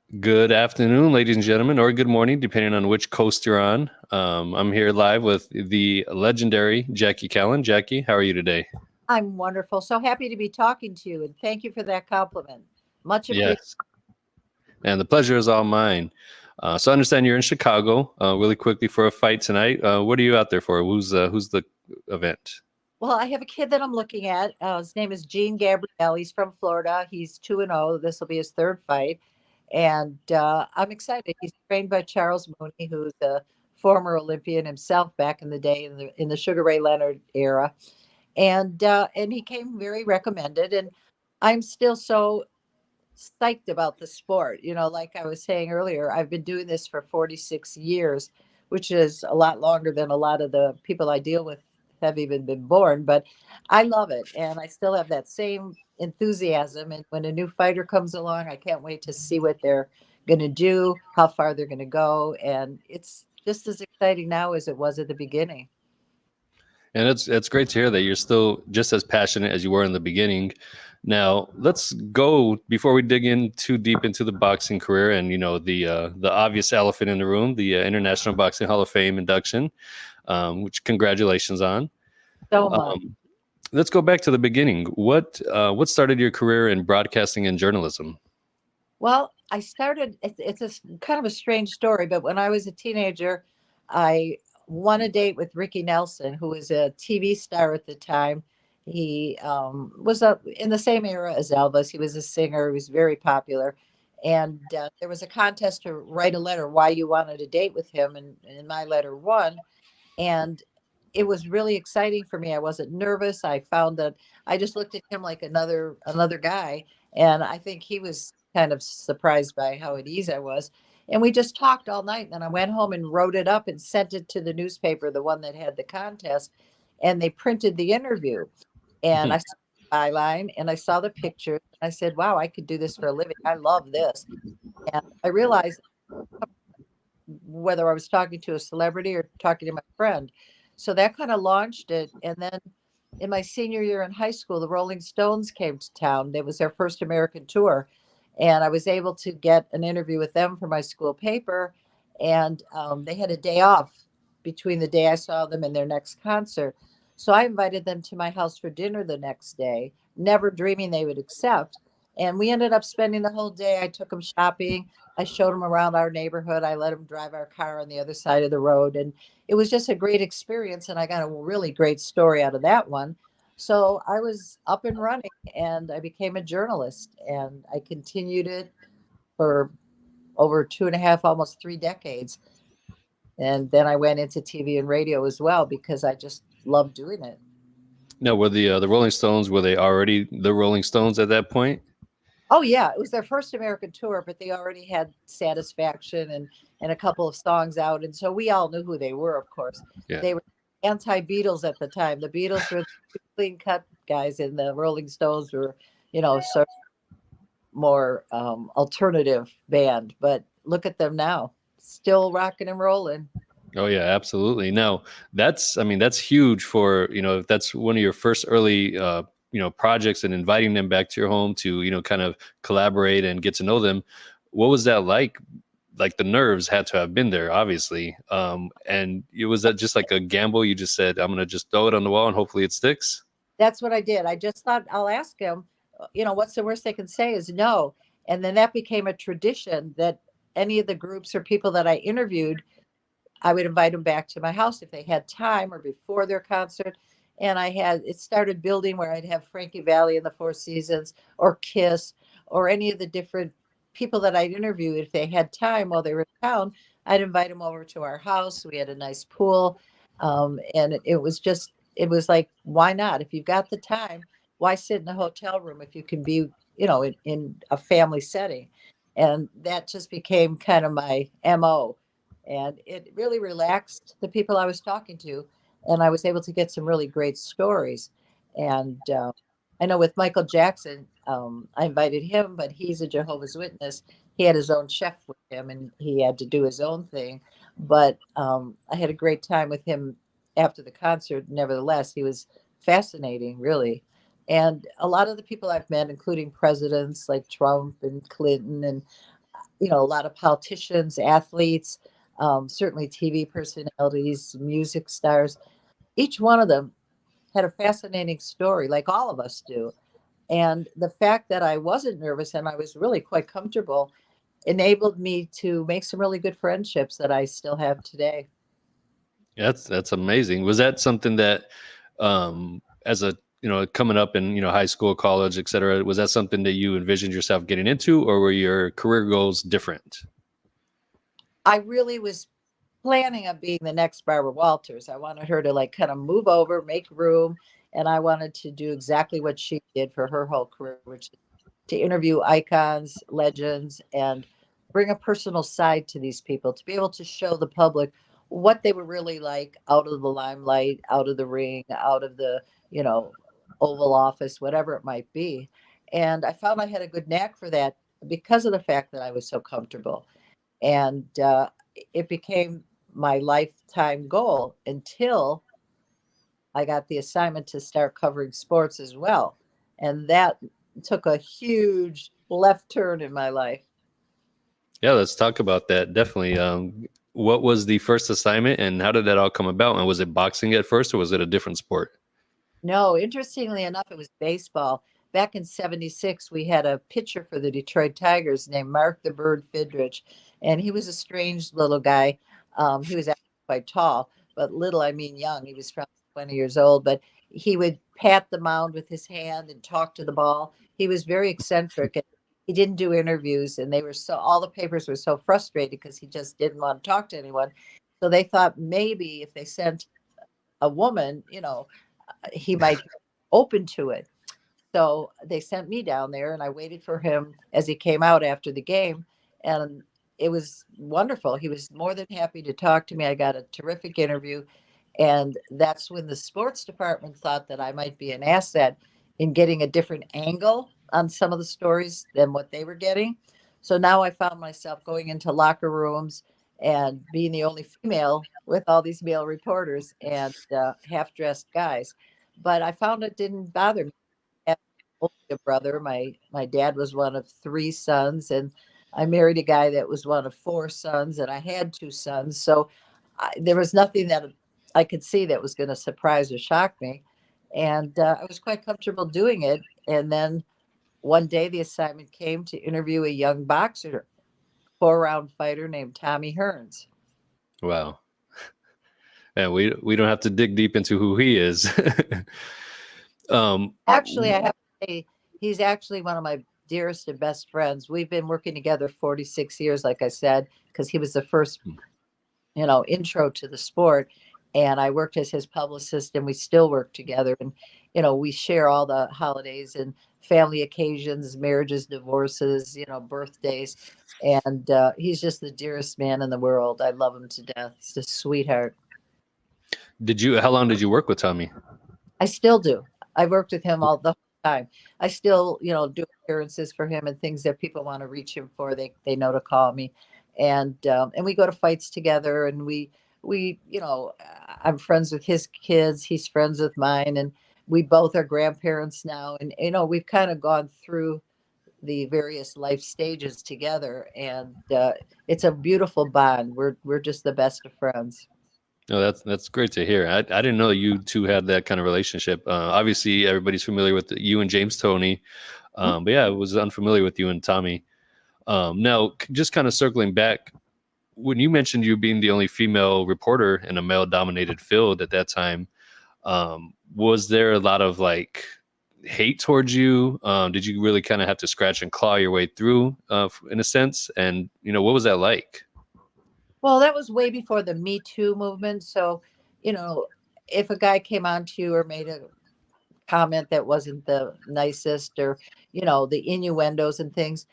Good afternoon, ladies and gentlemen, or good morning, depending on which coast you're on. I'm here live with the legendary Jackie Kallen. Jackie, how are you today? I'm wonderful. So happy to be talking to you, and thank you for that compliment. Much appreciated. Yes, and the pleasure is all mine. So I understand you're in Chicago. Really quickly for a fight tonight. What are you out there for? Who's the event? Well, I have a kid that I'm looking at. His name is Gene Gabrielle. He's from Florida. He's 2-0. This will be his third fight, and I'm excited. He's trained by Charles Mooney, who's a former Olympian himself back in the day in the Sugar Ray Leonard era, and he came very recommended. And I'm still so psyched about the sport. Like I was saying earlier, I've been doing this for 46 years, which is a lot longer than a lot of the people I deal with have even been born. But I love it. And I still have that same enthusiasm. And when a new fighter comes along, I can't wait to see what they're going to do, how far they're going to go. And it's just as exciting now as it was at the beginning. And it's great to hear that you're still just as passionate as you were in the beginning. Now, let's go before we dig in too deep into the boxing career and the obvious elephant in the room, the International Boxing Hall of Fame induction, which congratulations on. So much. Um, let's go back to the beginning. What started your career in broadcasting and journalism? Well, I started, it's kind of a strange story, but when I was a teenager, I won a date with Ricky Nelson, who was a TV star at the time. He was up in the same era as Elvis. He was a singer, he was very popular. And there was a contest to write a letter why you wanted a date with him, and my letter won. And it was really exciting for me. I wasn't nervous. I found that I just looked at him like another guy, and I think he was kind of surprised by how at ease I was. And we just talked all night. And then I went home and wrote it up and sent it to the newspaper, the one that had the contest, and they printed the interview. And I saw the byline and I saw the pictures. And I said, "Wow, I could do this for a living. I love this." And I realized whether I was talking to a celebrity or talking to my friend. So that kind of launched it. And then in my senior year in high school, the Rolling Stones came to town. It was their first American tour. And I was able to get an interview with them for my school paper. And they had a day off between the day I saw them and their next concert. So I invited them to my house for dinner the next day, never dreaming they would accept. And we ended up spending the whole day. I took them shopping. I showed them around our neighborhood. I let them drive our car on the other side of the road. And it was just a great experience. And I got a really great story out of that one. So I was up and running and I became a journalist and I continued it for over 2.5, almost 3 decades. And then I went into TV and radio as well because I just love doing it. No, were the Rolling Stones, were they already the Rolling Stones at that point? Oh yeah, it was their first American tour, but they already had Satisfaction and a couple of songs out, and so we all knew who they were. Of course, Yeah. they were anti-Beatles at the time. The Beatles were the clean cut guys, and the Rolling Stones were, sort of more alternative band. But look at them now, still rocking and rolling. Oh yeah, absolutely. Now I mean, that's huge for, if that's one of your first early, projects and inviting them back to your home to, kind of collaborate and get to know them. What was that like? Like the nerves had to have been there, obviously. And it was that just like a gamble. You just said, I'm going to just throw it on the wall and hopefully it sticks. That's what I did. I just thought I'll ask him, what's the worst they can say is no. And then that became a tradition that any of the groups or people that I interviewed, I would invite them back to my house if they had time or before their concert. And it started building where I'd have Frankie Valli in the Four Seasons or Kiss or any of the different people that I'd interviewed. If they had time while they were in town, I'd invite them over to our house. We had a nice pool. And it was like, why not? If you've got the time, why sit in a hotel room if you can be, in a family setting? And that just became kind of my MO, and it really relaxed the people I was talking to, and I was able to get some really great stories. And I know with Michael Jackson, I invited him, but he's a Jehovah's Witness. He had his own chef with him, and he had to do his own thing. But I had a great time with him after the concert. Nevertheless, he was fascinating, really. And a lot of the people I've met, including presidents like Trump and Clinton, and a lot of politicians, athletes, certainly TV personalities, music stars. Each one of them had a fascinating story, like all of us do. And the fact that I wasn't nervous and I was really quite comfortable enabled me to make some really good friendships that I still have today. That's amazing. Was that something that, as a coming up in high school, college, et cetera, was that something that you envisioned yourself getting into, or were your career goals different? I really was planning on being the next Barbara Walters. I wanted her to like kind of move over, make room, and I wanted to do exactly what she did for her whole career, which is to interview icons, legends, and bring a personal side to these people to be able to show the public what they were really like out of the limelight, out of the ring, out of the, you know, Oval Office, whatever it might be. And I found I had a good knack for that because of the fact that I was so comfortable. And it became my lifetime goal until I got the assignment to start covering sports as well. And that took a huge left turn in my life. Yeah, let's talk about that. Definitely. What was the first assignment, and how did that all come about? And was it boxing at first, or was it a different sport? No, interestingly enough, it was baseball. Back in '76, we had a pitcher for the Detroit Tigers named Mark the Bird Fidrich, and he was a strange little guy. He was actually quite tall, but little, I mean young. He was probably 20 years old, but he would pat the mound with his hand and talk to the ball. He was very eccentric, and he didn't do interviews, and they were so all the papers were so frustrated because he just didn't want to talk to anyone. So they thought maybe if they sent a woman, he might be open to it. So they sent me down there and I waited for him as he came out after the game. And it was wonderful. He was more than happy to talk to me. I got a terrific interview. And that's when the sports department thought that I might be an asset in getting a different angle on some of the stories than what they were getting. So now I found myself going into locker rooms and being the only female with all these male reporters and half dressed guys. But I found it didn't bother me. I had only a brother. My dad was one of three sons, and I married a guy that was one of four sons, and I had two sons. So there was nothing that I could see that was going to surprise or shock me. And I was quite comfortable doing it. And then one day the assignment came to interview a young boxer, 4 round fighter named Tommy Hearns. Wow. And we don't have to dig deep into who he is. um, Actually, I have to say, he's actually one of my dearest and best friends. We've been working together 46 years, like I said, because he was the first, intro to the sport. And I worked as his publicist, and we still work together. And, we share all the holidays and family occasions, marriages, divorces, birthdays. And he's just the dearest man in the world. I love him to death. He's a sweetheart. how long did you work with Tommy? I still do. I worked with him all the time. I still, do appearances for him and things that people want to reach him for. They know to call me, and we go to fights together, and I'm friends with his kids. He's friends with mine, and we both are grandparents now, and we've kind of gone through the various life stages together, and it's a beautiful bond. We're just the best of friends. No, that's great to hear. I didn't know you two had that kind of relationship. Obviously, everybody's familiar with you and James Tony, but yeah, I was unfamiliar with you and Tommy. Now, just kind of circling back, when you mentioned you being the only female reporter in a male-dominated field at that time, was there a lot of like hate towards you? Did you really kind of have to scratch and claw your way through, in a sense? And what was that like? Well, that was way before the Me Too movement. So, you know, if a guy came on to you or made a comment that wasn't the nicest or, the innuendos and things,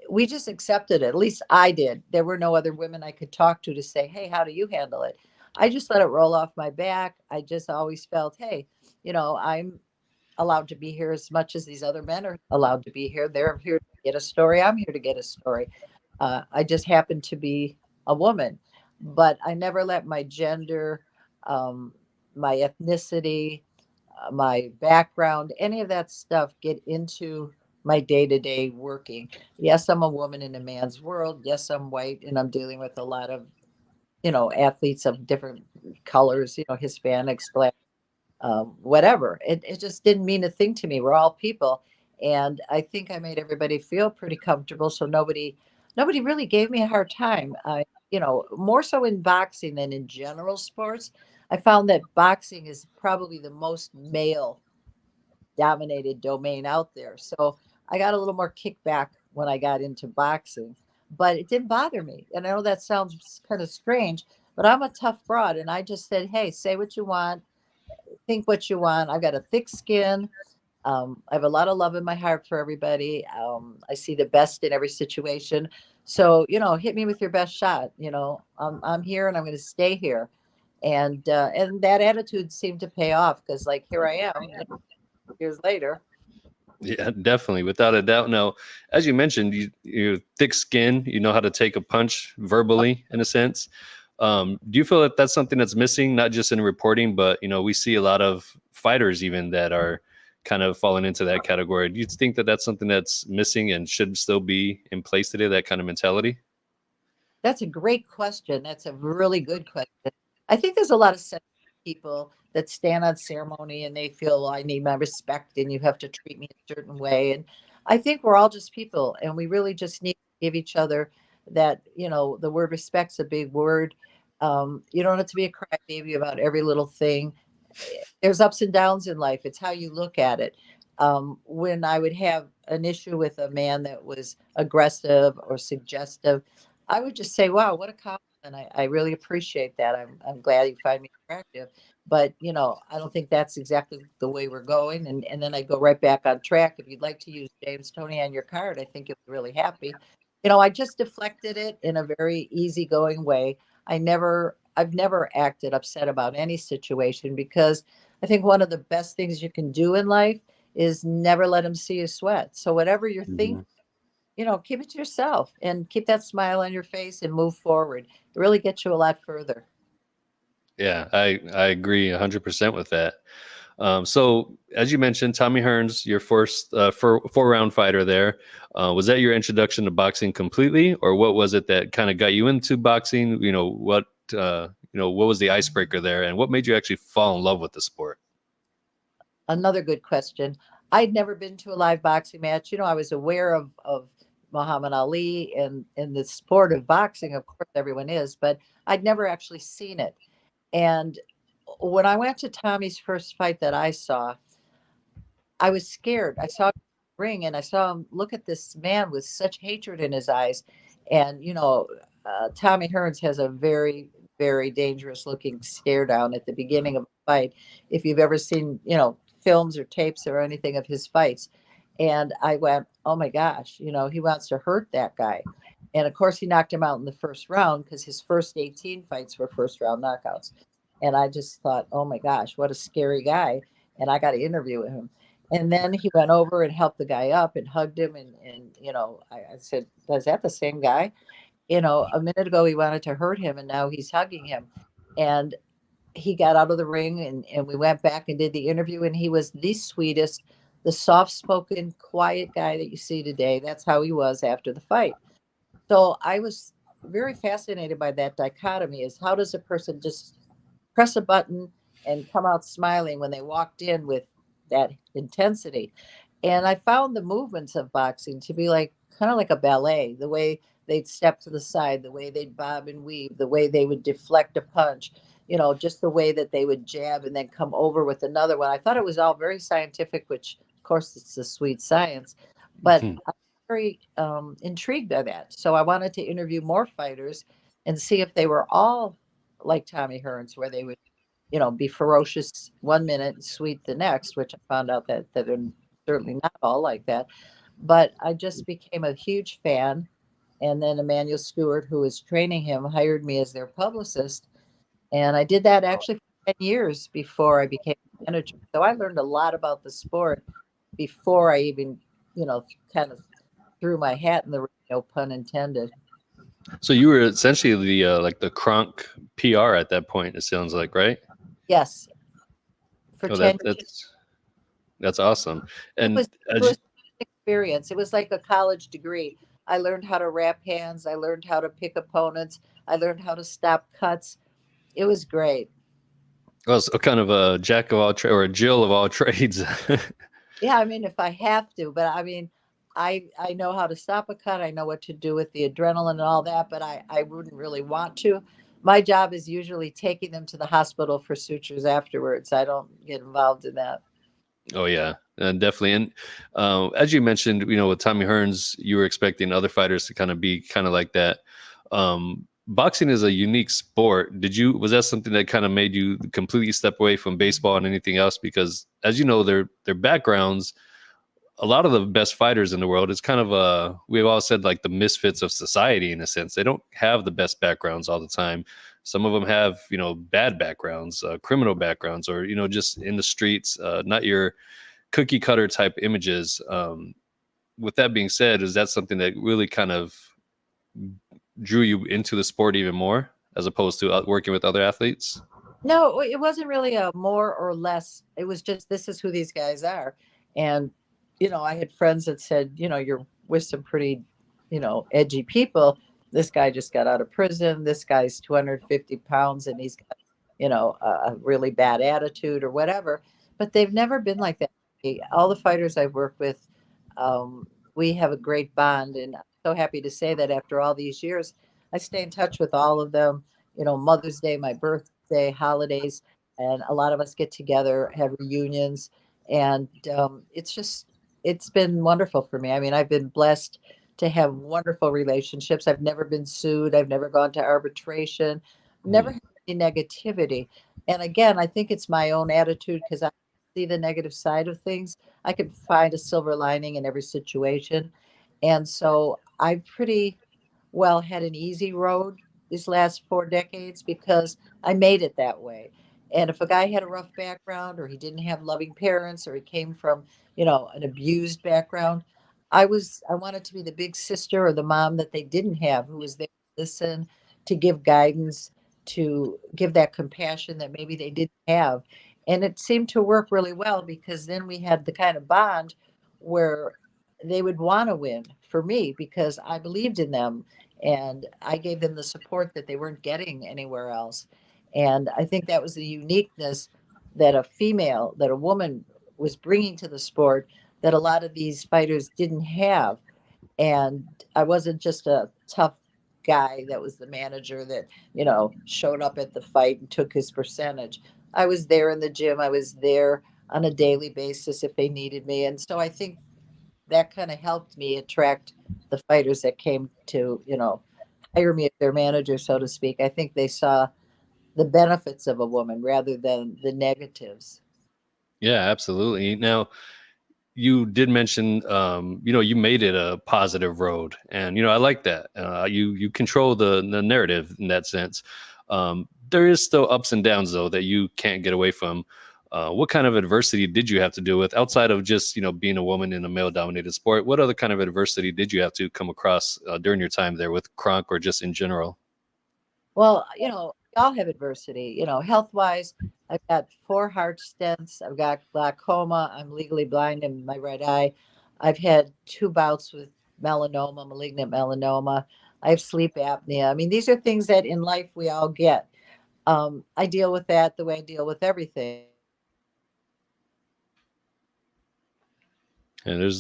we just accepted it. At least I did. There were no other women I could talk to say, hey, how do you handle it? I just let it roll off my back. I just always felt, hey, I'm allowed to be here as much as these other men are allowed to be here. They're here to get a story. I'm here to get a story. I just happen to be a woman, but I never let my gender, um, my ethnicity, my background, any of that stuff get into my day-to-day working. Yes, I'm a woman in a man's world. Yes, I'm white, and I'm dealing with a lot of, athletes of different colors, Hispanics, Black, whatever. It just didn't mean a thing to me. We're all people. And I think I made everybody feel pretty comfortable. So nobody really gave me a hard time. More so in boxing than in general sports. I found that boxing is probably the most male dominated domain out there. So I got a little more kickback when I got into boxing, but it didn't bother me. And I know that sounds kind of strange, but I'm a tough broad. And I just said, hey, say what you want, think what you want. I've got a thick skin. I have a lot of love in my heart for everybody. I see the best in every situation. So, hit me with your best shot. I'm here and I'm going to stay here. And that attitude seemed to pay off because, like, here I am years later. Yeah, definitely, without a doubt. Now, as you mentioned, you thick skin. You know how to take a punch verbally, in a sense. Do you feel that that's something that's missing, not just in reporting, but we see a lot of fighters even that are kind of falling into that category. Do you think that that's something that's missing and should still be in place today? That kind of mentality. That's a great question. That's a really good question. I think there's a lot of sensitive people that stand on ceremony and they feel, well, I need my respect and you have to treat me a certain way. And I think we're all just people and we really just need to give each other that, the word respect's a big word. You don't have to be a crybaby about every little thing. There's ups and downs in life. It's how you look at it. When I would have an issue with a man that was aggressive or suggestive, I would just say, wow, what a compliment. I really appreciate that. I'm glad you find me attractive. But, I don't think that's exactly the way we're going. And then I go right back on track. If you'd like to use James Tony on your card, I think you'll be really happy. I just deflected it in a very easygoing way. I've never acted upset about any situation because I think one of the best things you can do in life is never let them see you sweat. So whatever you're thinking, keep it to yourself and keep that smile on your face and move forward. It really gets you a lot further. Yeah, I agree 100% with that. So, as you mentioned, Tommy Hearns, your first four-round fighter there. Was that your introduction to boxing completely, or what was it that kind of got you into boxing? What was the icebreaker there, and what made you actually fall in love with the sport? Another good question. I'd never been to a live boxing match. I was aware of Muhammad Ali and the sport of boxing. Of course, everyone is, but I'd never actually seen it. And when I went to Tommy's first fight that I saw, I was scared. I saw him in the ring and I saw him look at this man with such hatred in his eyes. And, Tommy Hearns has a very, very dangerous looking stare down at the beginning of a fight. If you've ever seen, films or tapes or anything of his fights. And I went, oh my gosh, he wants to hurt that guy. And of course, he knocked him out in the first round because his first 18 fights were first round knockouts. And I just thought, oh my gosh, what a scary guy. And I got to interview him. And then he went over and helped the guy up and hugged him. And I said, is that the same guy? A minute ago he wanted to hurt him and now he's hugging him. And he got out of the ring and we went back and did the interview and he was the sweetest, the soft spoken, quiet guy that you see today. That's how he was after the fight. So I was very fascinated by that dichotomy is how does a person just press a button and come out smiling when they walked in with that intensity. And I found the movements of boxing to be like kind of like a ballet, the way they'd step to the side, the way they'd bob and weave, the way they would deflect a punch, just the way that they would jab and then come over with another one. I thought it was all very scientific, which of course it's a sweet science, but Mhm. I'm very intrigued by that. So I wanted to interview more fighters and see if they were all like Tommy Hearns, where they would be ferocious one minute and sweet the next, which I found out that they're certainly not all like that. But I just became a huge fan. And then Emmanuel Stewart, who was training him, hired me as their publicist. And I did that actually for 10 years before I became a manager. So I learned a lot about the sport before I even, you know, kind of threw my hat in the ring, no pun intended. So you were essentially the like the Kronk PR at that point. It sounds like, right? Yes, for Oh, 10 years. that's awesome. It And was, it as was you, experience. It was like a college degree. I learned how to wrap hands. I learned how to pick opponents. I learned how to stop cuts. It was great. Well, so kind of a jack of all trades or a Jill of all trades. Yeah, I mean, if I have to, but I mean, I know how to stop a cut. I know what to do with the adrenaline and all that, but I wouldn't really want to. My job is usually taking them to the hospital for sutures afterwards. I don't get involved in that. Oh yeah, definitely. And as you mentioned, with Tommy Hearns, you were expecting other fighters to kind of be kind of like that. Boxing is a unique sport. Was that something that kind of made you completely step away from baseball and anything else? Because as you know, their backgrounds, a lot of the best fighters in the world, it's kind of we've all said like the misfits of society in a sense. They don't have the best backgrounds all the time. Some of them have, bad backgrounds, criminal backgrounds, or, just in the streets, not your cookie cutter type images. With that being said, is that something that really kind of drew you into the sport even more as opposed to working with other athletes? No, it wasn't really a more or less. It was just this is who these guys are. And, I had friends that said, you're with some pretty, edgy people. This guy just got out of prison. This guy's 250 pounds and he's got, a really bad attitude or whatever. But they've never been like that. All the fighters I've worked with, we have a great bond. And I'm so happy to say that after all these years, I stay in touch with all of them. Mother's Day, my birthday, holidays, and a lot of us get together, have reunions, and it's been wonderful for me. I mean, I've been blessed to have wonderful relationships. I've never been sued. I've never gone to arbitration. Never Mm. had any negativity. And again, I think it's my own attitude because I see the negative side of things. I can find a silver lining in every situation, and so I pretty well had an easy road these last 4 decades because I made it that way. And if a guy had a rough background or he didn't have loving parents or he came from, an abused background, I wanted to be the big sister or the mom that they didn't have who was there to listen, to give guidance, to give that compassion that maybe they didn't have. And it seemed to work really well because then we had the kind of bond where they would want to win for me because I believed in them and I gave them the support that they weren't getting anywhere else. And I think that was the uniqueness that a woman was bringing to the sport that a lot of these fighters didn't have. And I wasn't just a tough guy that was the manager that, showed up at the fight and took his percentage. I was there in the gym, I was there on a daily basis if they needed me. And so I think that kind of helped me attract the fighters that came to, hire me as their manager, so to speak. I think they saw the benefits of a woman rather than the negatives. Yeah, absolutely. Now, you did mention, you made it a positive road, and I like that. You control the narrative in that sense. There is still ups and downs though that you can't get away from. What kind of adversity did you have to deal with outside of just being a woman in a male-dominated sport? What other kind of adversity did you have to come across during your time there with Kronk or just in general? Well, we all have adversity, health wise. I've got 4 heart stents. I've got glaucoma. I'm legally blind in my right eye. I've had 2 bouts with melanoma, malignant melanoma. I have sleep apnea. I mean, these are things that in life we all get. I deal with that the way I deal with everything. And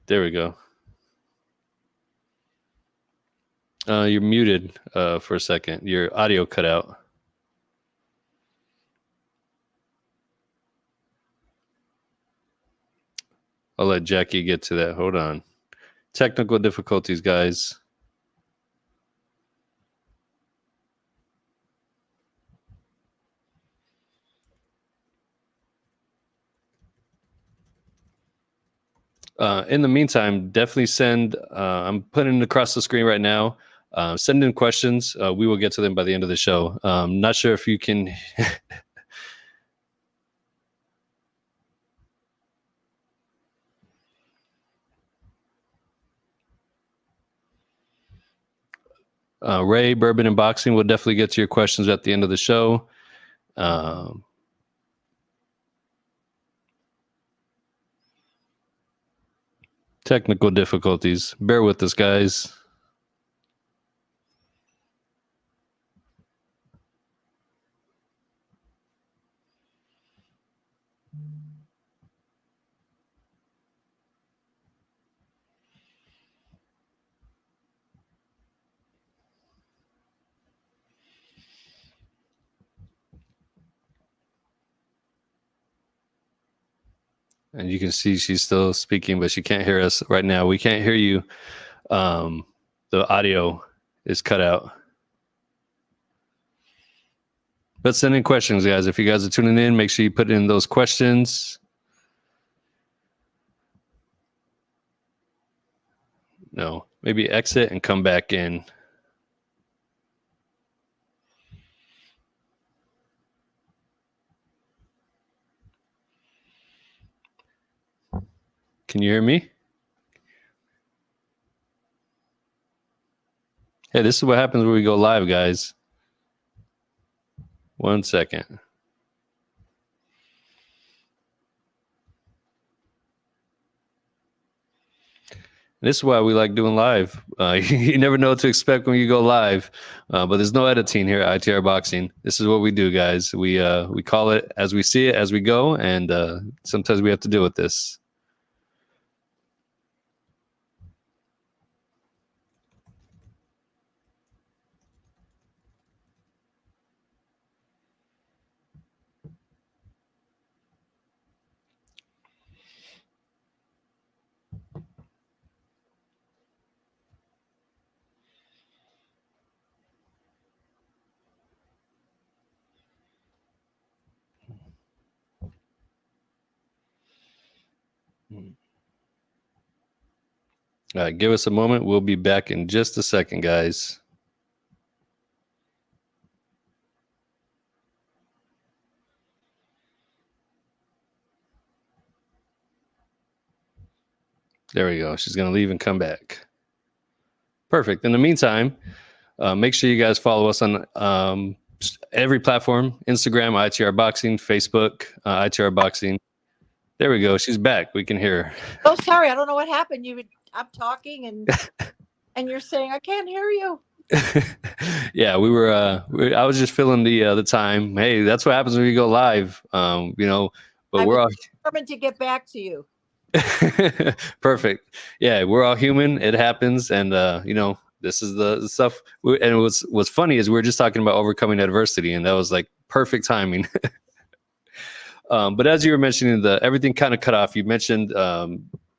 there we go. You're muted for a second. Your audio cut out. I'll let Jackie get to that. Hold on. Technical difficulties, guys. In the meantime, definitely send. I'm putting it across the screen right now. Send in questions. We will get to them by the end of the show. Not sure if you can. Ray, Bourbon and Boxing will definitely get to your questions at the end of the show. Technical difficulties. Bear with us, guys. And you can see she's still speaking, but she can't hear us right now. We can't hear you. The audio is cut out. But send in questions, guys. If you guys are tuning in, make sure you put in those questions. No, maybe exit and come back in. Can you hear me? Hey, this is what happens when we go live, guys. 1 second. This is why we like doing live. You never know what to expect when you go live, but there's no editing here at ITR Boxing. This is what we do, guys. We call it as we see it, as we go, and sometimes we have to deal with this. All right, give us a moment. We'll be back in just a second, guys. There we go. She's going to leave and come back. Perfect. In the meantime, make sure you guys follow us on every platform: Instagram, ITR Boxing; Facebook, ITR Boxing. There we go. She's back. We can hear her. Oh, sorry. I don't know what happened. I'm talking and you're saying I can't hear you. Yeah, we were. I was just filling the time. Hey, that's what happens when you go live. But we're all determined to get back to you. Perfect. Yeah, we're all human. It happens, and this is the stuff. And what's funny is we were just talking about overcoming adversity, and that was like perfect timing. But as you were mentioning, everything kind of cut off. You mentioned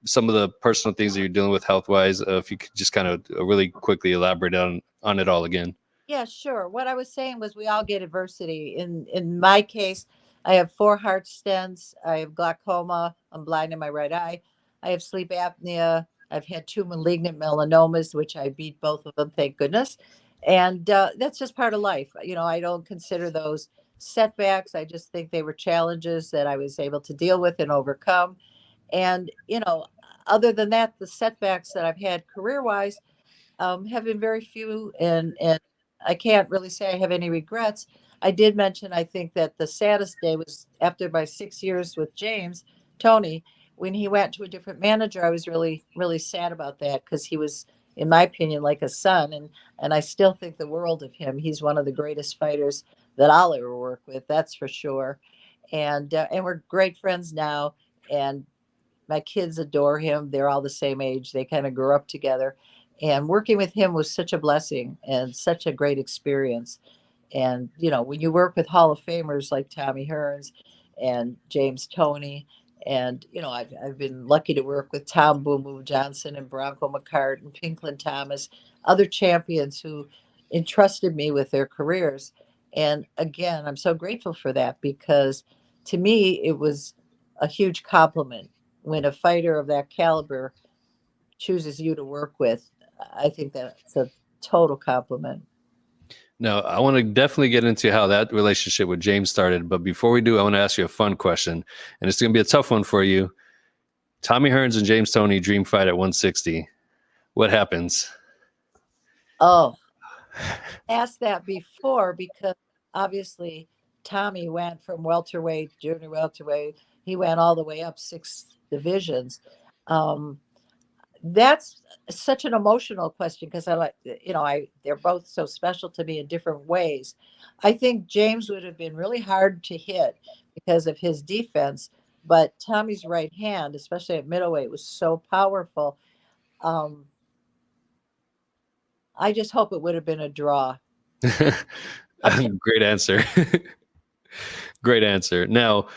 some of the personal things that you're dealing with health wise. If you could just kind of really quickly elaborate on it all again. Yeah, sure. What I was saying was we all get adversity. In my case, I have 4 heart stents. I have glaucoma. I'm blind in my right eye. I have sleep apnea. I've had 2 malignant melanomas, which I beat both of them, thank goodness. And that's just part of life. I don't consider those setbacks. I just think they were challenges that I was able to deal with and overcome. And, other than that, the setbacks that I've had career wise have been very few, and I can't really say I have any regrets. I did mention I think that the saddest day was after my 6 years with James Tony. When he went to a different manager, I was really really sad about that because he was, in my opinion, like a son, and I still think the world of him. He's one of the greatest fighters that I'll ever work with, that's for sure. And we're great friends now, and my kids adore him. They're all the same age. They kind of grew up together. And working with him was such a blessing and such a great experience. And, when you work with Hall of Famers like Tommy Hearns and James Toney, and, I've been lucky to work with Tom Boom Boom Johnson and Bronco McCart and Pinklin Thomas, other champions who entrusted me with their careers. And again, I'm so grateful for that because to me, it was a huge compliment when a fighter of that caliber chooses you to work with. I think that's a total compliment. No, I want to definitely get into how that relationship with James started. But before we do, I want to ask you a fun question. And it's going to be a tough one for you. Tommy Hearns and James Toney dream fight at 160. What happens? Oh, asked that before because obviously Tommy went from welterweight, junior welterweight. He went all the way up 6 divisions. Um, That's such an emotional question because I like, they're both so special to me in different ways. I think James would have been really hard to hit because of his defense, but Tommy's right hand, especially at middleweight, was so powerful. Um, I just hope it would have been a draw. I'm kidding. Great answer. Great answer. Now,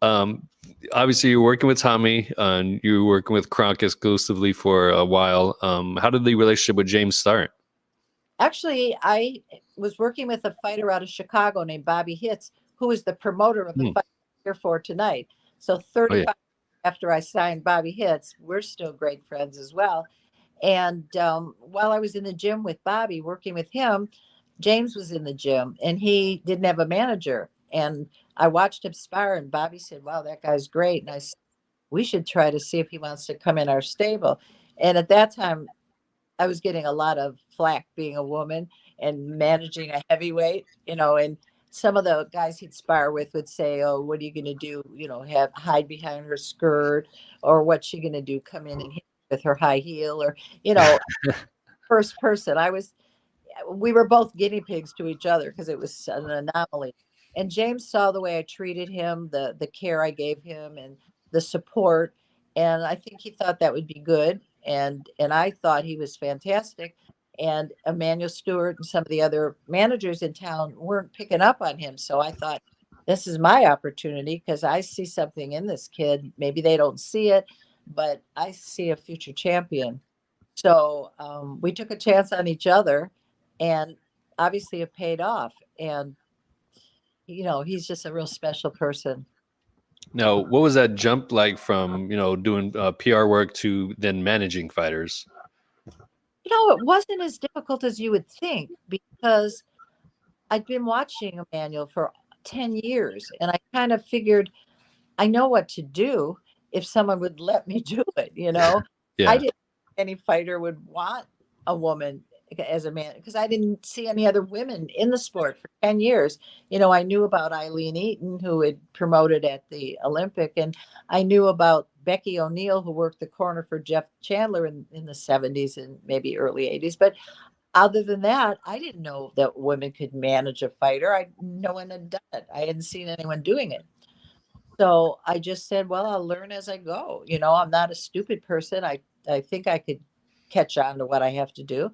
um, obviously, you're working with Tommy, and you were working with Kronk exclusively for a while. How did the relationship with James start? Actually, I was working with a fighter out of Chicago named Bobby Hitz, who is the promoter of the Hmm. fight here for tonight. So Oh yeah. 35 after I signed Bobby Hitz, we're still great friends as well. And while I was in the gym with Bobby, working with him, James was in the gym and he didn't have a manager. And I watched him spar, and Bobby said, "Wow, that guy's great." And I said, "We should try to see if he wants to come in our stable." And at that time, I was getting a lot of flack being a woman and managing a heavyweight, and some of the guys he'd spar with would say, "Oh, what are you going to do? Have hide behind her skirt, or what's she going to do? Come in and hit with her high heel, or you know, first person." We were both guinea pigs to each other because it was an anomaly. And James saw the way I treated him, the care I gave him, and the support, and I think he thought that would be good. And I thought he was fantastic. And Emmanuel Stewart and some of the other managers in town weren't picking up on him, so I thought this is my opportunity because I see something in this kid. Maybe they don't see it, but I see a future champion. So we took a chance on each other, and obviously it paid off. And he's just a real special person. Now, what was that jump like from doing PR work to then managing fighters? It wasn't as difficult as you would think because I'd been watching Emmanuel for 10 years, and I kind of figured I know what to do if someone would let me do it. I Yeah. didn't think any fighter would want a woman as a man because I didn't see any other women in the sport for 10 years. I knew about Eileen Eaton, who had promoted at the Olympic, and I knew about Becky O'Neill, who worked the corner for Jeff Chandler in the 70s and maybe early 80s. But other than that, I didn't know that women could manage a fighter. No one had done it. I hadn't seen anyone doing it. So I just said, well, I'll learn as I go. I'm not a stupid person. I think I could catch on to what I have to do.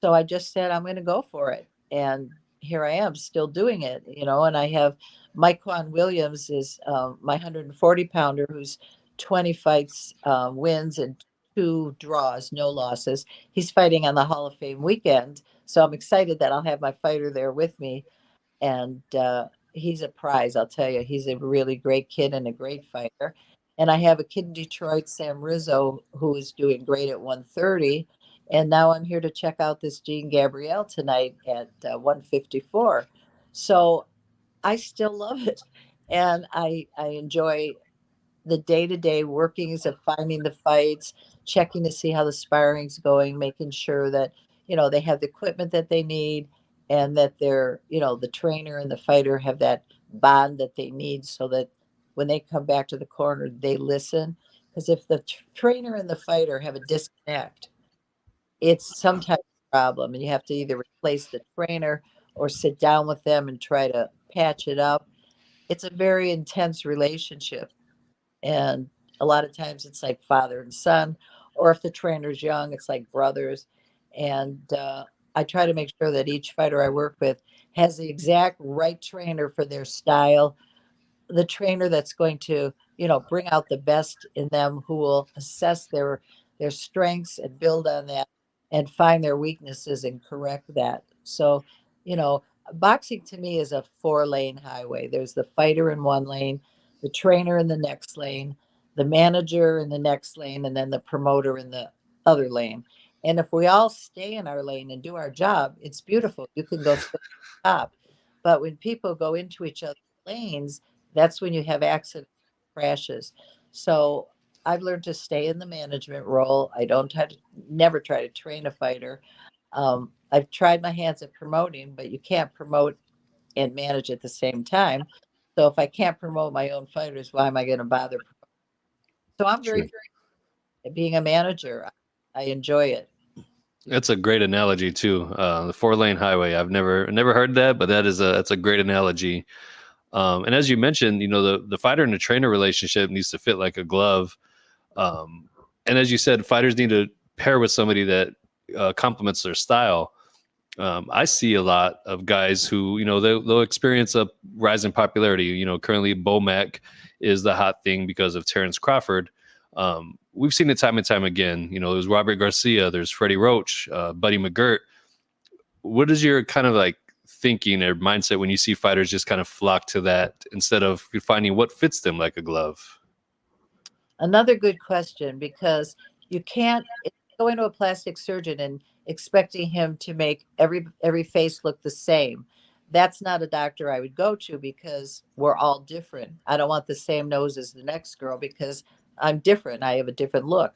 So I just said, I'm going to go for it. And here I am still doing it. And I have Mike Quan Williams is my 140 pounder who's 20 fights, wins, and two draws, no losses. He's fighting on the Hall of Fame weekend. So I'm excited that I'll have my fighter there with me, and he's a prize. I'll tell you, he's a really great kid and a great fighter. And I have a kid in Detroit, Sam Rizzo, who is doing great at 130. And now I'm here to check out this Jean Gabrielle tonight at 154. So I still love it, and I enjoy the day-to-day workings of finding the fights, checking to see how the sparring's going, making sure that, they have the equipment that they need, and that they're, the trainer and the fighter have that bond that they need so that when they come back to the corner, they listen. Because if the trainer and the fighter have a disconnect, it's sometimes a problem, and you have to either replace the trainer or sit down with them and try to patch it up. It's a very intense relationship, and a lot of times it's like father and son, or if the trainer's young, it's like brothers. And I try to make sure that each fighter I work with has the exact right trainer for their style, the trainer that's going to bring out the best in them, who will assess their strengths and build on that and find their weaknesses and correct that. So you know boxing to me is a 4-lane highway. There's the fighter in one lane, the trainer in the next lane, the manager in the next lane, and then the promoter in the other lane. And if we all stay in our lane and do our job, it's beautiful. You can go to the top. But when people go into each other's lanes, that's when you have accident crashes. So I've learned to stay in the management role. I don't try to never try to train a fighter. I've tried my hands at promoting, but you can't promote and manage at the same time. So if I can't promote my own fighters, why am I going to bother? So I'm very Sure. good at being a manager. I enjoy it. That's a great analogy too. The 4-lane highway. I've never heard that, but that's a great analogy. And as you mentioned, the fighter and the trainer relationship needs to fit like a glove. Um, and as you said, fighters need to pair with somebody that complements their style. I see a lot of guys who, they'll experience a rise in popularity. Currently Bomac is the hot thing because of Terrence Crawford. We've seen it time and time again. There's Robert Garcia, there's Freddie Roach, Buddy McGirt. What is your kind of like thinking or mindset when you see fighters just kind of flock to that instead of finding what fits them like a glove? Another good question, because you can't go into a plastic surgeon and expecting him to make every face look the same. That's not a doctor I would go to, because we're all different. I don't want the same nose as the next girl because I'm different. I have a different look.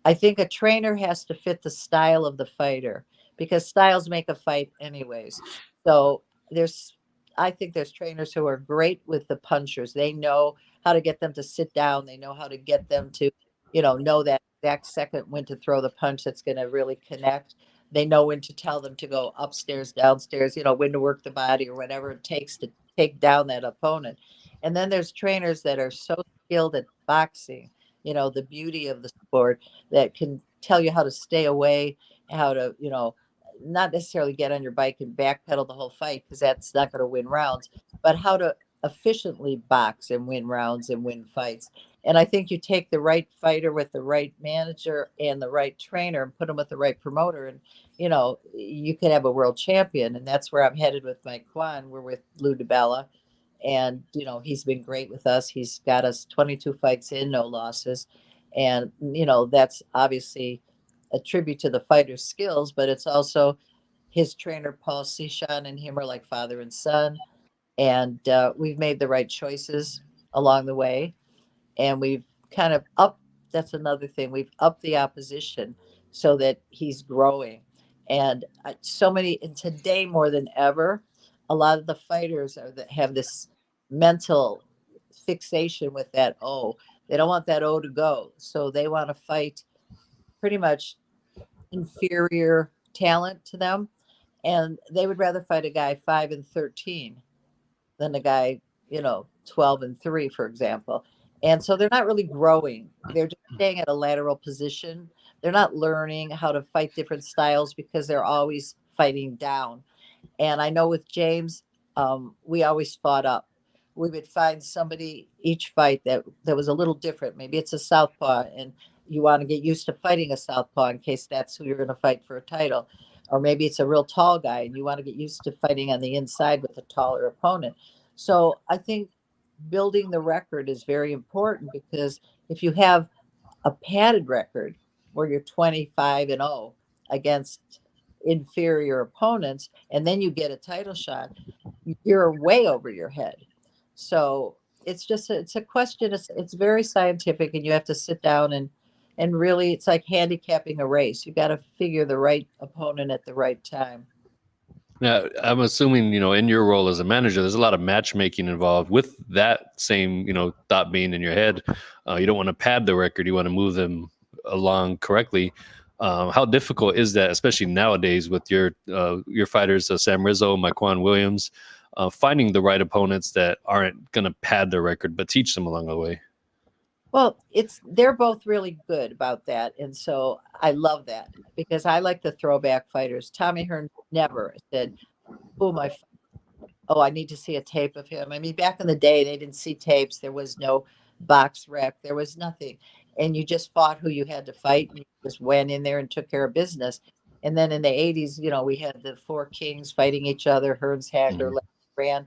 I think a trainer has to fit the style of the fighter, because styles make a fight anyways. So there's, I think there's trainers who are great with the punchers. They know how to get them to sit down. They know how to get them to, know that exact second when to throw the punch that's going to really connect. They know when to tell them to go upstairs, downstairs, when to work the body or whatever it takes to take down that opponent. And then there's trainers that are so skilled at boxing, the beauty of the sport, that can tell you how to stay away, how to, not necessarily get on your bike and backpedal the whole fight, because that's not going to win rounds, but how to efficiently box and win rounds and win fights. And I think you take the right fighter with the right manager and the right trainer and put them with the right promoter, and you could have a world champion. And that's where I'm headed with my Quan. We're with Lou DiBella, and he's been great with us. He's got us 22 fights in, no losses. And that's obviously a tribute to the fighter's skills, but it's also his trainer Paul Sishan and him are like father and son. And we've made the right choices along the way, and we've kind of up, that's another thing, we've upped the opposition so that he's growing. And so many, and today more than ever, a lot of the fighters are that have this mental fixation with that O. They don't want that O to go, so they want to fight pretty much inferior talent to them, and they would rather fight a guy 5-13 than a guy, 12-3, for example. And so they're not really growing. They're just staying at a lateral position. They're not learning how to fight different styles because they're always fighting down. And I know with James, we always fought up. We would find somebody each fight that was a little different. Maybe it's a southpaw, and you want to get used to fighting a southpaw in case that's who you're going to fight for a title. Or maybe it's a real tall guy, and you want to get used to fighting on the inside with a taller opponent. So I think building the record is very important, because if you have a padded record where you're 25-0 against inferior opponents, and then you get a title shot, you're way over your head. So it's a question. It's very scientific, and you have to sit down and really, it's like handicapping a race. You got to figure the right opponent at the right time. Now, I'm assuming, in your role as a manager, there's a lot of matchmaking involved with that same, thought being in your head. You don't want to pad the record. You want to move them along correctly. How difficult is that, especially nowadays with your fighters, Sam Rizzo, Myquan Williams, finding the right opponents that aren't going to pad their record, but teach them along the way? Well, they're both really good about that, and so I love that, because I like the throwback fighters. Tommy Hearn never said, "Oh my, oh, I need to see a tape of him." I mean, back in the day, they didn't see tapes. There was no box rec. There was nothing, and you just fought who you had to fight. And you just went in there and took care of business. And then in the '80s, we had the four kings fighting each other: Hearns, Hagler, Mhm. Brand.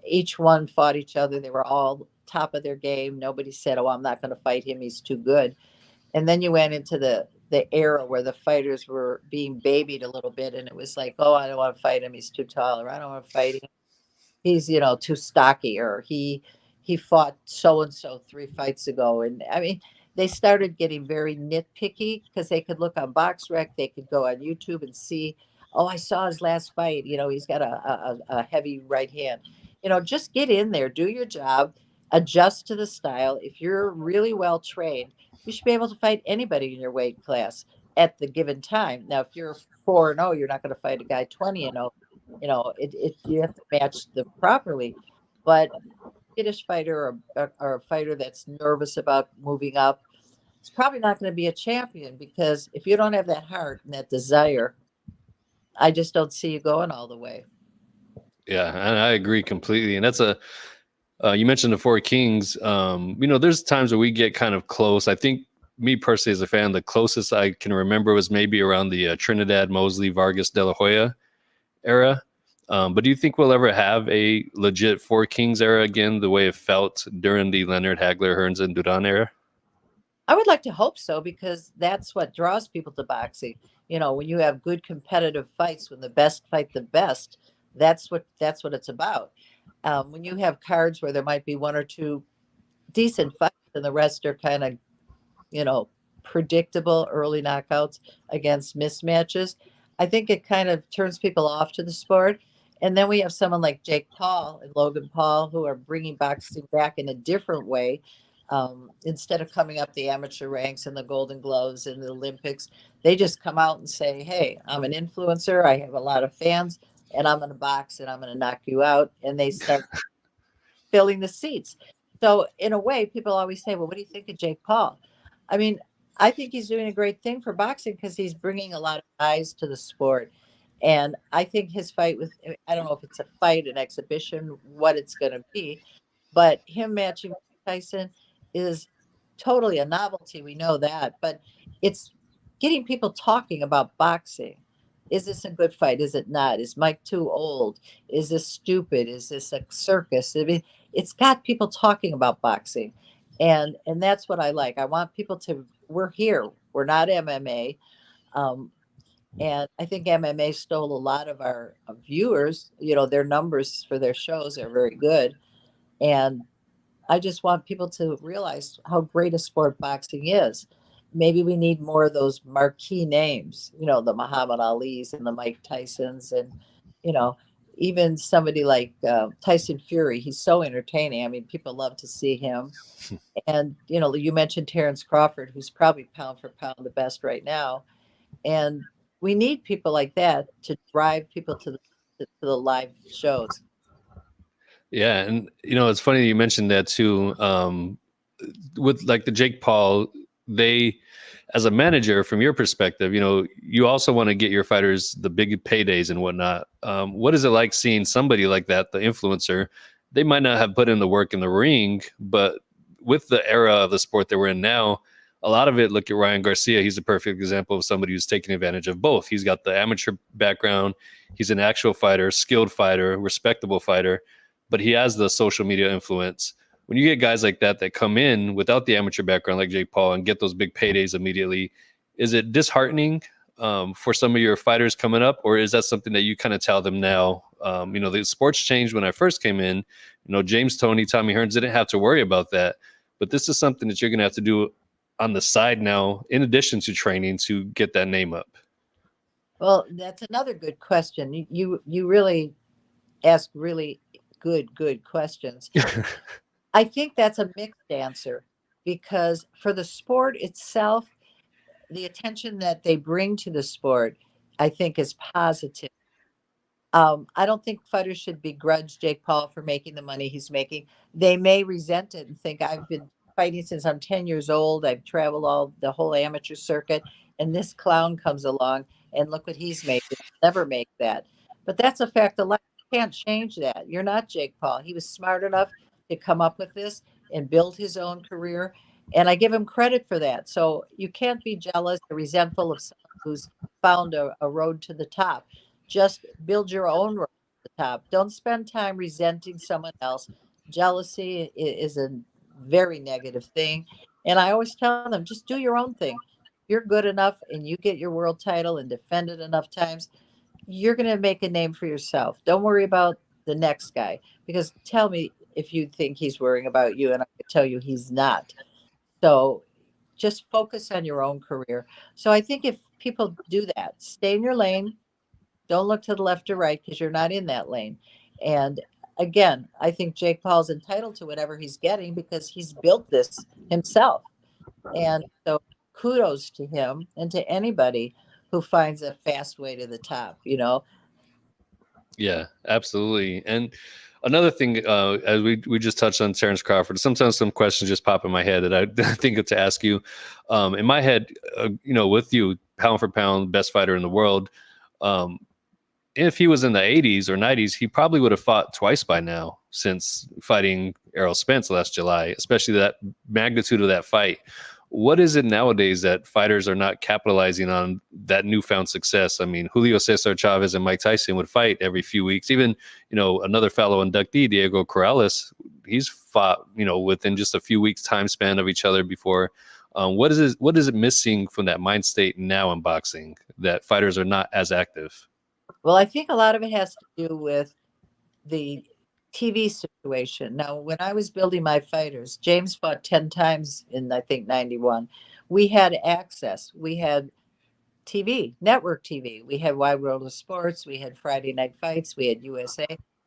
Each one fought each other. They were all top of their game. Nobody said, "Oh, I'm not going to fight him. He's too good." And then you went into the era where the fighters were being babied a little bit, and it was like, "Oh, I don't want to fight him. He's too tall," or "I don't want to fight him. He's too stocky," or he fought so and so 3 fights ago. And I mean, they started getting very nitpicky, because they could look on BoxRec, they could go on YouTube and see, "Oh, I saw his last fight, he's got a heavy right hand." Just get in there, do your job, adjust to the style. If you're really well trained, you should be able to fight anybody in your weight class. at the given time. Now, if you're 4-0, you're not going to fight a guy 20-0. You have to match them properly. But skittish fighter or a fighter that's nervous about moving up, it's probably not going to be a champion, because if you don't have that heart and that desire, I just don't see you going all the way. Yeah, and I agree completely. And that's a you mentioned the Four Kings. There's times where we get kind of close. I think me personally as a fan, the closest I can remember was maybe around the Trinidad Mosley Vargas De La Hoya era. But do you think we'll ever have a legit Four Kings era again, the way it felt during the Leonard Hagler, Hearns, and Duran era? I would like to hope so, because that's what draws people to boxing. When you have good competitive fights, when the best fight the best, that's what it's about. When you have cards where there might be one or two decent fights and the rest are kind of, you know, predictable early knockouts against mismatches, I think it kind of turns people off to the sport. And then we have someone like Jake Paul and Logan Paul, who are bringing boxing back in a different way. Instead of coming up the amateur ranks and the Golden Gloves and the Olympics, they just come out and say, "Hey, I'm an influencer. I have a lot of fans, and I'm going to box and I'm going to knock you out." And they start filling the seats. So in a way, people always say, "Well, what do you think of Jake Paul?" I mean, I think he's doing a great thing for boxing, because he's bringing a lot of eyes to the sport. And I think his fight with, I don't know if it's a fight, an exhibition, what it's going to be, but him matching Tyson is totally a novelty. We know that, but it's getting people talking about boxing. Is this a good fight? Is it not? Is Mike too old? Is this stupid? Is this a circus? I mean, it's got people talking about boxing, and that's what I like. I want people to. We're here. We're not MMA, um, and I think MMA stole a lot of our viewers. Their numbers for their shows are very good, and I just want people to realize how great a sport boxing is. Maybe we need more of those marquee names, the Muhammad Ali's and the Mike Tysons, and, you know, even somebody like Tyson Fury. He's so entertaining. I mean, people love to see him. And, you mentioned Terrence Crawford, who's probably pound for pound the best right now. And we need people like that to drive people to the live shows. Yeah, and it's funny you mentioned that too. With like the Jake Paul, they, as a manager, from your perspective, you also want to get your fighters the big paydays and whatnot. What is it like seeing somebody like that, the influencer? They might not have put in the work in the ring, but with the era of the sport that we're in now, a lot of it, look at Ryan Garcia. He's a perfect example of somebody who's taking advantage of both. He's got the amateur background. He's an actual fighter, skilled fighter, respectable fighter, but he has the social media influence. When you get guys like that that come in without the amateur background, like Jake Paul, and get those big paydays immediately, is it disheartening for some of your fighters coming up, or is that something that you kind of tell them now? The sports changed when I first came in. James Toney, Tommy Hearns didn't have to worry about that, but this is something that you're going to have to do on the side now, in addition to training, to get that name up. Well, that's another good question. You really ask really good questions. I think that's a mixed answer, because for the sport itself, the attention that they bring to the sport, I think, is positive. I don't think fighters should begrudge Jake Paul for making the money he's making. They may resent it and think, "I've been fighting since I'm 10 years old. I've traveled all the whole amateur circuit, and this clown comes along and look what he's made. I'll never make that." But that's a fact of life. You can't change that. You're not Jake Paul. He was smart enough to come up with this and build his own career. And I give him credit for that. So you can't be jealous or resentful of someone who's found a road to the top. Just build your own road to the top. Don't spend time resenting someone else. Jealousy is a very negative thing. And I always tell them, just do your own thing. You're good enough and you get your world title and defend it enough times, you're going to make a name for yourself. Don't worry about the next guy, because tell me if you think he's worrying about you, and I can tell you he's not. So just focus on your own career. So I think if people do that, stay in your lane, don't look to the left or right, because you're not in that lane. And again, I think Jake Paul's entitled to whatever he's getting, because he's built this himself. And so kudos to him and to anybody who finds a fast way to the top, you know. Yeah, absolutely. And another thing, as we just touched on Terrence Crawford, sometimes some questions just pop in my head that I think of to ask you. In my head, with you, pound for pound, best fighter in the world. Um, if he was in the 80s or 90s, he probably would have fought twice by now since fighting Errol Spence last July, especially that magnitude of that fight. What is it nowadays that fighters are not capitalizing on that newfound success? I mean, Julio Cesar Chavez and Mike Tyson would fight every few weeks. Even, another fellow inductee, Diego Corrales, he's fought, within just a few weeks time span of each other before. What is it missing from that mind state now in boxing that fighters are not as active? Well, I think a lot of it has to do with the TV situation. Now, when I was building my fighters, James fought 10 times in, I think, 91. We had access. We had TV, network TV. We had Wide World of Sports. We had Friday Night Fights. We had USA.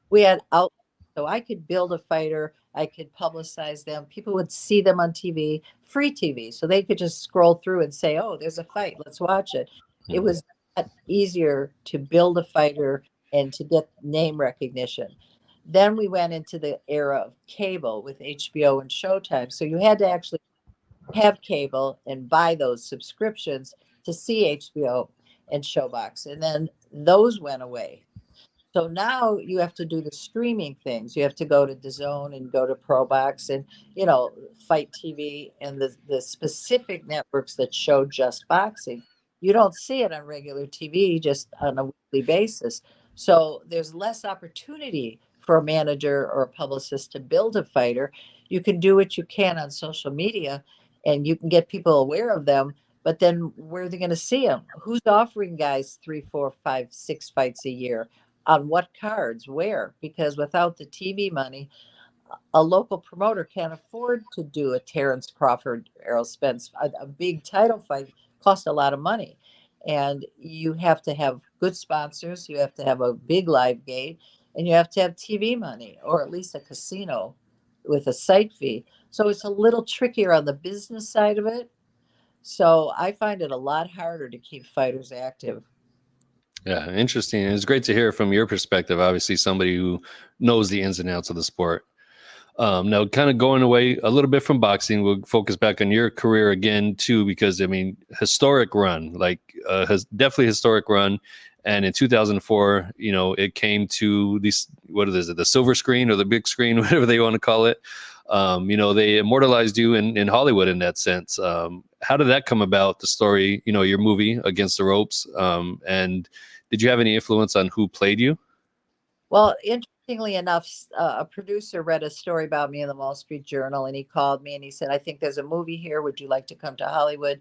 We had out. So I could build a fighter. I could publicize them. People would see them on TV, free TV. So they could just scroll through and say, oh, there's a fight. Let's watch it. It Mhm. was easier to build a fighter and to get name recognition. Then we went into the era of cable with HBO and Showtime. So you had to actually have cable and buy those subscriptions to see HBO and Showbox. And then those went away. So now you have to do the streaming things. You have to go to DAZN and go to ProBox and, Fight TV and the specific networks that show just boxing. You don't see it on regular TV just on a weekly basis. So there's less opportunity for a manager or a publicist to build a fighter. You can do what you can on social media and you can get people aware of them, but then where are they going to see them? Who's offering guys 3, 4, 5, 6 fights a year? On what cards, where? Because without the TV money, a local promoter can't afford to do a Terrence Crawford, Errol Spence. A big title fight costs a lot of money. And you have to have good sponsors, you have to have a big live gate, and you have to have TV money or at least a casino with a site fee. So it's a little trickier on the business side of it. So I find it a lot harder to keep fighters active. Yeah, interesting. And it's great to hear from your perspective. Obviously, somebody who knows the ins and outs of the sport. Now, kind of going away a little bit from boxing, we'll focus back on your career again too, because I mean, historic run, like has definitely historic run. And in 2004, it came to these, what is it, the silver screen or the big screen, whatever they want to call it. They immortalized you in Hollywood in that sense. How did that come about? The story, your movie Against the Ropes, and did you have any influence on who played you? Well, interestingly enough, a producer read a story about me in the Wall Street Journal, and he called me and he said, "I think there's a movie here. Would you like to come to Hollywood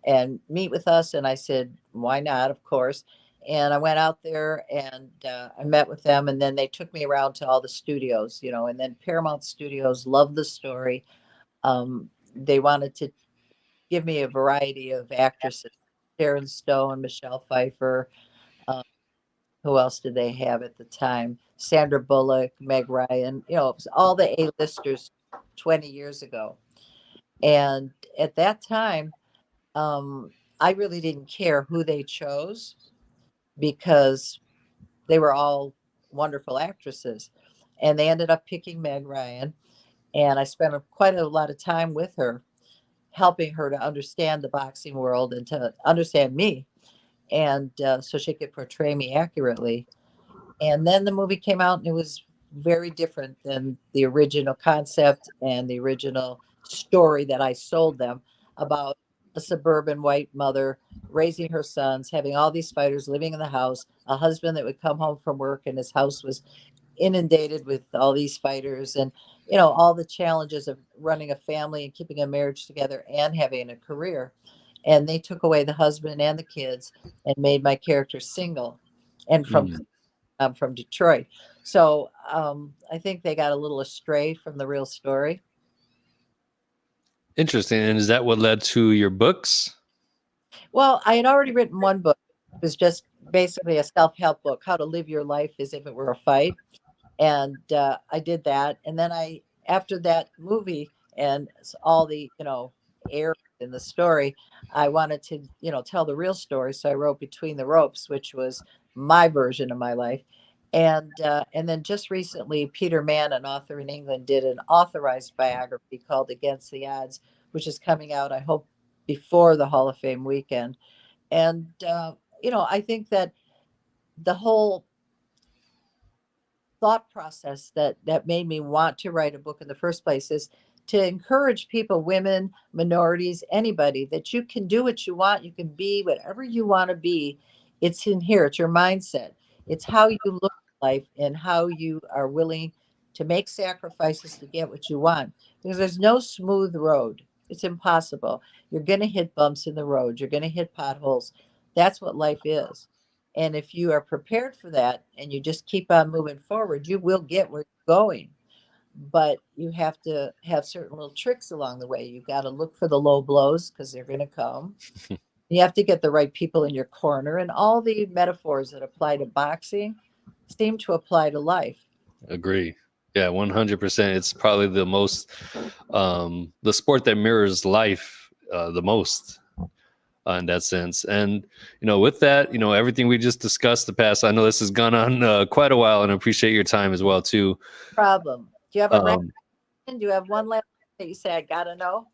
and meet with us?" And I said, "Why not? Of course." And I went out there and I met with them, and then they took me around to all the studios, and then Paramount Studios loved the story. They wanted to give me a variety of actresses: Sharon Stone, Michelle Pfeiffer. um, who else did they have at the time? Sandra Bullock, Meg Ryan, it was all the A-listers 20 years ago. And at that time, um, I really didn't care who they chose because they were all wonderful actresses. And they ended up picking Meg Ryan. And I spent quite a lot of time with her, helping her to understand the boxing world and to understand me. And so she could portray me accurately. And then the movie came out and it was very different than the original concept and the original story that I sold them about a suburban white mother raising her sons, having all these fighters living in the house, a husband that would come home from work and his house was inundated with all these fighters and all the challenges of running a family and keeping a marriage together and having a career. And they took away the husband and the kids and made my character single and from Mm. I'm from Detroit. So I think they got a little astray from the real story. Interesting. And is that what led to your books? Well, I had already written one book. It was just basically a self help book, how to live your life as if it were a fight. And I did that. And then after that movie and all the, air in the story, I wanted to, tell the real story. So I wrote Between the Ropes, which was my version of my life. And then just recently, Peter Mann, an author in England, did an authorized biography called Against the Odds, which is coming out, I hope, before the Hall of Fame weekend. And I think that the whole thought process that made me want to write a book in the first place is to encourage people, women, minorities, anybody, that you can do what you want, you can be whatever you want to be. It's in here, it's your mindset, it's how you look at life and how you are willing to make sacrifices to get what you want, because there's no smooth road. It's impossible. You're going to hit bumps in the road, you're going to hit potholes. That's what life is. And if you are prepared for that and you just keep on moving forward, you will get where you're going. But you have to have certain little tricks along the way. You got to look for the low blows because they're going to come. You have to get the right people in your corner. And all the metaphors that apply to boxing seem to apply to life. Agree. Yeah, 100%. It's probably the sport that mirrors life the most in that sense. And, with that, everything we just discussed the past, I know this has gone on quite a while, and I appreciate your time as well, too. Problem. Do you have a Um, recommendation? Do you have one last thing that you say, I got to know?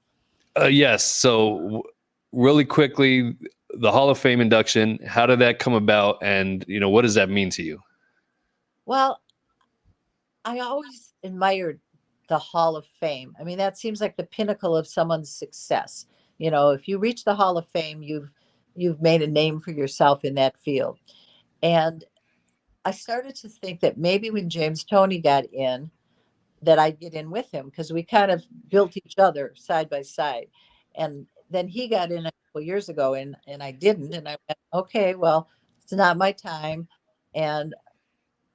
yes. So, really quickly, the Hall of Fame induction, how did that come about? And, what does that mean to you? Well, I always admired the Hall of Fame. I mean, that seems like the pinnacle of someone's success. If you reach the Hall of Fame, you've made a name for yourself in that field. And I started to think that maybe when James Toney got in, that I'd get in with him because we kind of built each other side by side. And then he got in a couple years ago and I didn't. And I went, okay, well, it's not my time. And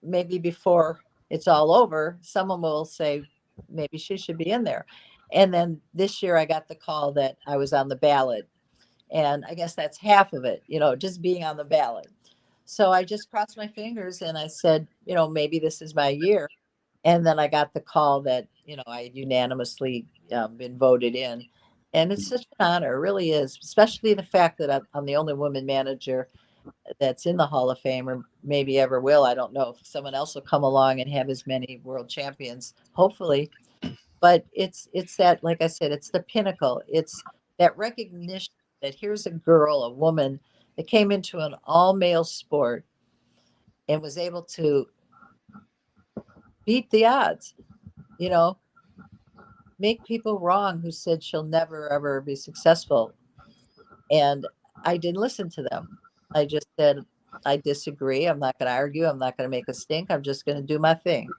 maybe before it's all over, someone will say, maybe she should be in there. And then this year I got the call that I was on the ballot. And I guess that's half of it, just being on the ballot. So I just crossed my fingers and I said, maybe this is my year. And then I got the call that, I had unanimously been voted in. And it's such an honor, it really is, especially the fact that I'm the only woman manager that's in the Hall of Fame, or maybe ever will. I don't know if someone else will come along and have as many world champions, hopefully. But it's that, like I said, it's the pinnacle. It's that recognition that here's a girl, a woman that came into an all male sport and was able to beat the odds, you know, make people wrong who said she'll never ever be successful. And I didn't listen to them. I just said, I disagree. I'm not going to argue. I'm not going to make a stink. I'm just going to do my thing.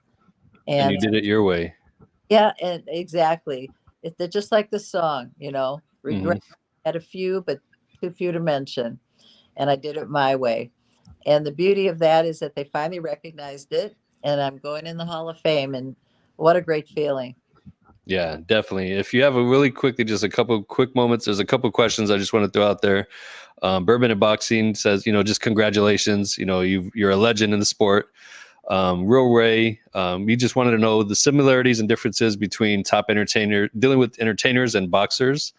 And you And did it your way. yeah, and exactly. They're just like the song, Hmm. regret had a few, but too few to mention. And I did it my way. And the beauty of that is that they finally recognized it. And I'm going in the Hall of Fame. And what a great feeling. Yeah, definitely. If you have a really quickly, just a couple quick moments, there's a couple questions I just want to throw out there. Bourbon and Boxing says, just congratulations. You're a legend in the sport. Real Ray, we just wanted to know the similarities and differences between dealing with entertainers and boxers.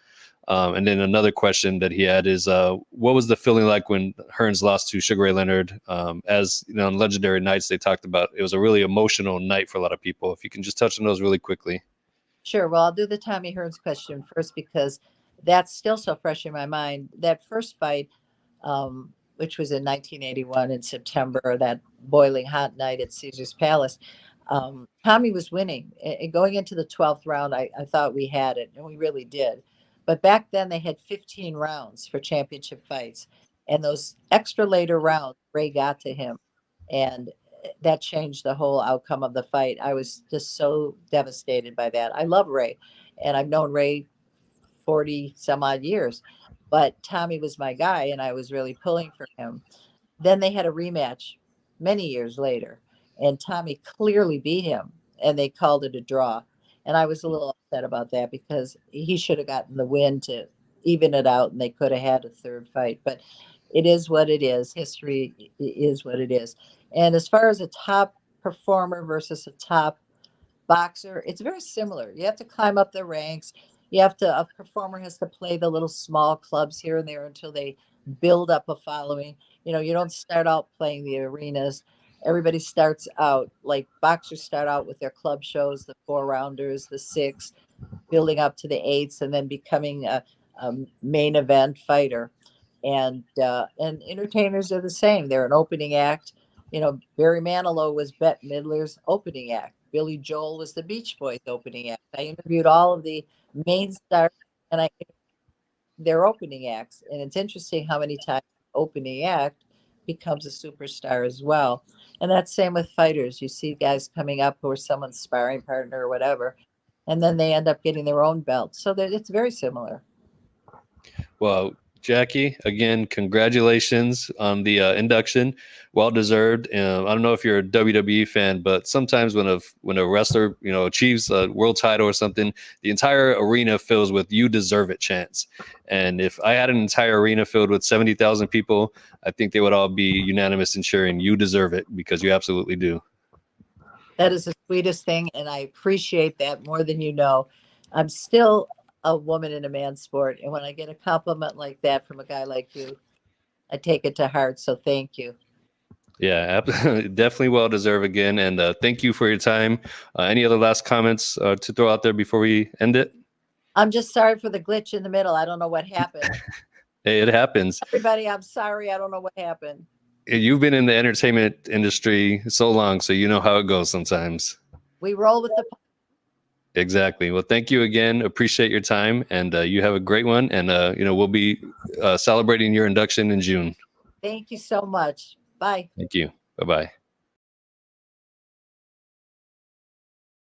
And then another question that he had is, what was the feeling like when Hearns lost to Sugar Ray Leonard? As on Legendary Nights, they talked about it was a really emotional night for a lot of people. If you can just touch on those really quickly. Sure. Well, I'll do the Tommy Hearns question first because that's still so fresh in my mind. That first fight, which was in 1981 in September, that boiling hot night at Caesar's Palace, Tommy was winning. And going into the 12th round, I thought we had it, and we really did. But back then, they had 15 rounds for championship fights. And those extra later rounds, Ray got to him. And that changed the whole outcome of the fight. I was just so devastated by that. I love Ray, and I've known Ray 40 some odd years, but Tommy was my guy, and I was really pulling for him. Then they had a rematch many years later, and Tommy clearly beat him, and they called it a draw. And I was a little upset about that because he should have gotten the win to even it out, and they could have had a third fight. But it is what it is. History is what it is. And as far as a top performer versus a top boxer, it's very similar. You have to climb up the ranks. You have to, a performer has to play the little small clubs here and there until they build up a following. You know, you don't start out playing the arenas. Everybody starts out like boxers start out with their club shows, the four rounders, the six, building up to the eights, and then becoming a main event fighter. And entertainers are the same. They're an opening act. You know, Barry Manilow was Bette Midler's opening act. Billy Joel was the Beach Boys opening act. I interviewed all of the main stars, and I their opening acts. And it's interesting how many times opening act becomes a superstar as well. And that's same with fighters. You see guys coming up who are someone's sparring partner or whatever, and then they end up getting their own belt. So that it's very similar. Well, Jackie, again, congratulations on the induction. Well deserved. I don't know if you're a WWE fan, but sometimes when a wrestler achieves a world title or something, the entire arena fills with "You deserve it" chants. And if I had an entire arena filled with 70,000 people, I think they would all be unanimous in cheering "You deserve it" because you absolutely do. That is the sweetest thing, and I appreciate that more than you know. I'm still a woman in a man's sport, and when I get a compliment like that from a guy like you, I take it to heart. So thank you. Yeah, definitely well deserved again. And thank you for your time. Any other last comments to throw out there before we end it? I'm just sorry for the glitch in the middle. I don't know what happened. Hey, it happens. Everybody, I'm sorry. I don't know what happened. You've been in the entertainment industry so long, so you know how it goes sometimes. We roll with the. Exactly. Well, thank you again. Appreciate your time, and you have a great one. And we'll be celebrating your induction in June. Thank you so much. Bye. Thank you. Bye bye.